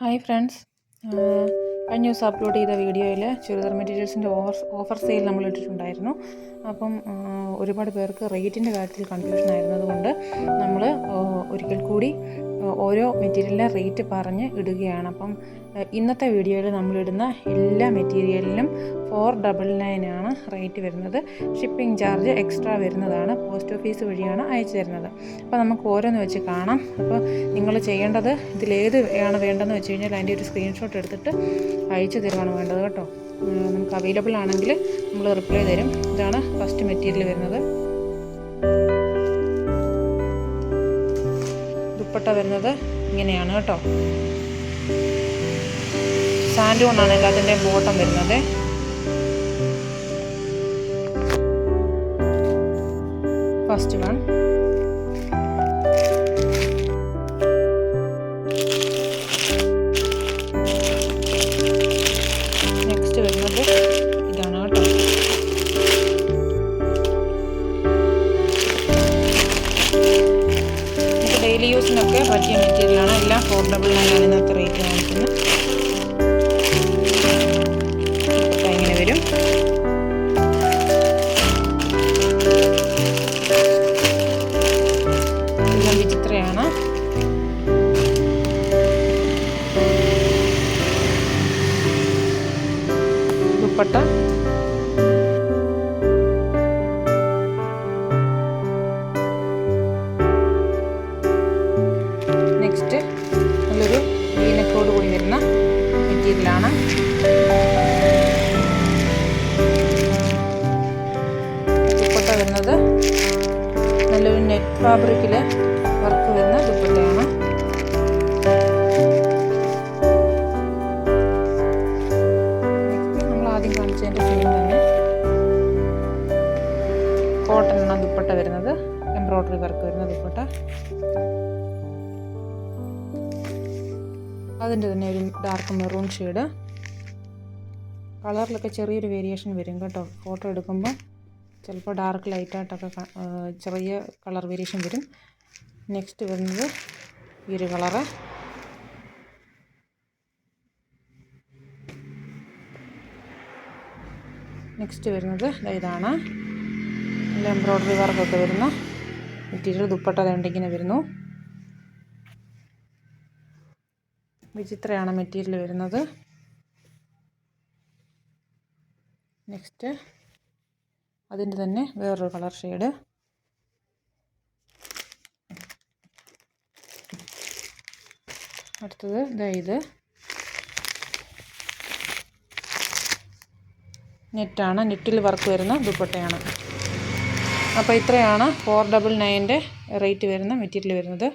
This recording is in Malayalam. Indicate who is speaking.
Speaker 1: ഹായ് ഫ്രണ്ട്സ്, കഴിഞ്ഞ ദിവസം അപ്ലോഡ് ചെയ്ത വീഡിയോയിൽ ചുരിദാർ മെറ്റീരിയൽസിൻ്റെ ഓഫർ സെയിൽ നമ്മൾ ഇട്ടിട്ടുണ്ടായിരുന്നു. അപ്പം ഒരുപാട് പേർക്ക് റേറ്റിൻ്റെ കാര്യത്തിൽ കൺഫ്യൂഷൻ ആയിരുന്നതുകൊണ്ട് നമ്മൾ ഒരിക്കൽ കൂടി ഓരോ മെറ്റീരിയലിൻ്റെ റേറ്റ് പറഞ്ഞ് ഇടുകയാണ്. അപ്പം ഇന്നത്തെ വീഡിയോയിൽ നമ്മളിടുന്ന എല്ലാ മെറ്റീരിയലിനും 499 ആണ് റേറ്റ് വരുന്നത്. ഷിപ്പിംഗ് ചാർജ് എക്സ്ട്രാ വരുന്നതാണ്. പോസ്റ്റ് ഓഫീസ് വഴിയാണ് അയച്ചു തരുന്നത്. അപ്പോൾ നമുക്ക് ഓരോന്ന് വെച്ച് കാണാം. അപ്പോൾ നിങ്ങൾ ചെയ്യേണ്ടത് ഇതിലേത് ആണ് വേണ്ടതെന്ന് വെച്ച് കഴിഞ്ഞാൽ അതിൻ്റെ ഒരു സ്ക്രീൻഷോട്ട് എടുത്തിട്ട് അയച്ചു തരുവാണ് വേണ്ടത് കേട്ടോ. നമുക്ക് അവൈലബിൾ ആണെങ്കിൽ നമ്മൾ റിപ്ലൈ തരും. ഇതാണ് ഫസ്റ്റ് മെറ്റീരിയൽ വരുന്നത്. ദുപ്പട്ട വരുന്നത് ഇങ്ങനെയാണ് കേട്ടോ. സാൻഡൂണാണ് എല്ലാത്തിൻ്റെ ബോട്ടം വരുന്നത്. First one. നെക്സ്റ്റ് വരുന്നത് ഇതാണ് കേട്ടോ. ഡെയിലി യൂസിനൊക്കെ പറ്റിയ മെറ്റീരിയലാണ്. എല്ലാം 499 ആണ് ഇന്നത്തെ റേറ്റ് കാണിക്കുന്നത്. ഇങ്ങനെ വരും. എല്ലാം വിചിത്രയാണ്. ദുപ്പട്ട നെക്സ്റ്റ് നല്ലൊരു വീനക്കോട് കൂടി വരുന്ന മെറ്റീരിയലാണ്. ദുപ്പട്ട വരുന്നത് നല്ലൊരു നെറ്റ് ഫാബ്രിക്കിൽ വർക്ക് വരുന്ന ദുപ്പട്ടയാണ്. നെക്സ്റ്റ് നമ്മൾ ആദ്യം കാണിച്ചതിൻ്റെ സെയിം തന്നെ കോട്ടൺ ആണ് ദുപ്പട്ട വരുന്നത്. എംബ്രോയ്ഡറി വർക്ക് വരുന്ന ദുപ്പട്ട. അതിൻ്റെ തന്നെ ഒരു ഡാർക്ക് മെറൂൺ ഷെയ്ഡ്. കളറിലൊക്കെ ചെറിയൊരു വേരിയേഷൻ വരും കേട്ടോ. ഫോട്ടോ എടുക്കുമ്പോൾ ചിലപ്പോൾ ഡാർക്ക് ലൈറ്റായിട്ടൊക്കെ ചെറിയ കളർ വേരിയേഷൻ വരും. നെക്സ്റ്റ് വരുന്നത് ഈ ഒരു കളറ്. നെക്സ്റ്റ് വരുന്നത് ഇതാണ്. നല്ല എംബ്രോയ്ഡറി വർക്കൊക്കെ വരുന്ന മെറ്റീരിയൽ. ദുപ്പട്ട ഇങ്ങനെ വരുന്നു. വിചിത്രയാണ് മെറ്റീരിയൽ വരുന്നത്. നെക്സ്റ്റ് അതിൻ്റെ തന്നെ വേറൊരു കളർ ഷെയ്ഡ്. അടുത്തത് ഇത് നെറ്റാണ്. നെറ്റിൽ വർക്ക് വരുന്ന ദുപ്പട്ടയാണ്. അപ്പോൾ ഇത്രയാണ് 499 റേറ്റ് വരുന്ന മെറ്റീരിയൽ വരുന്നത്.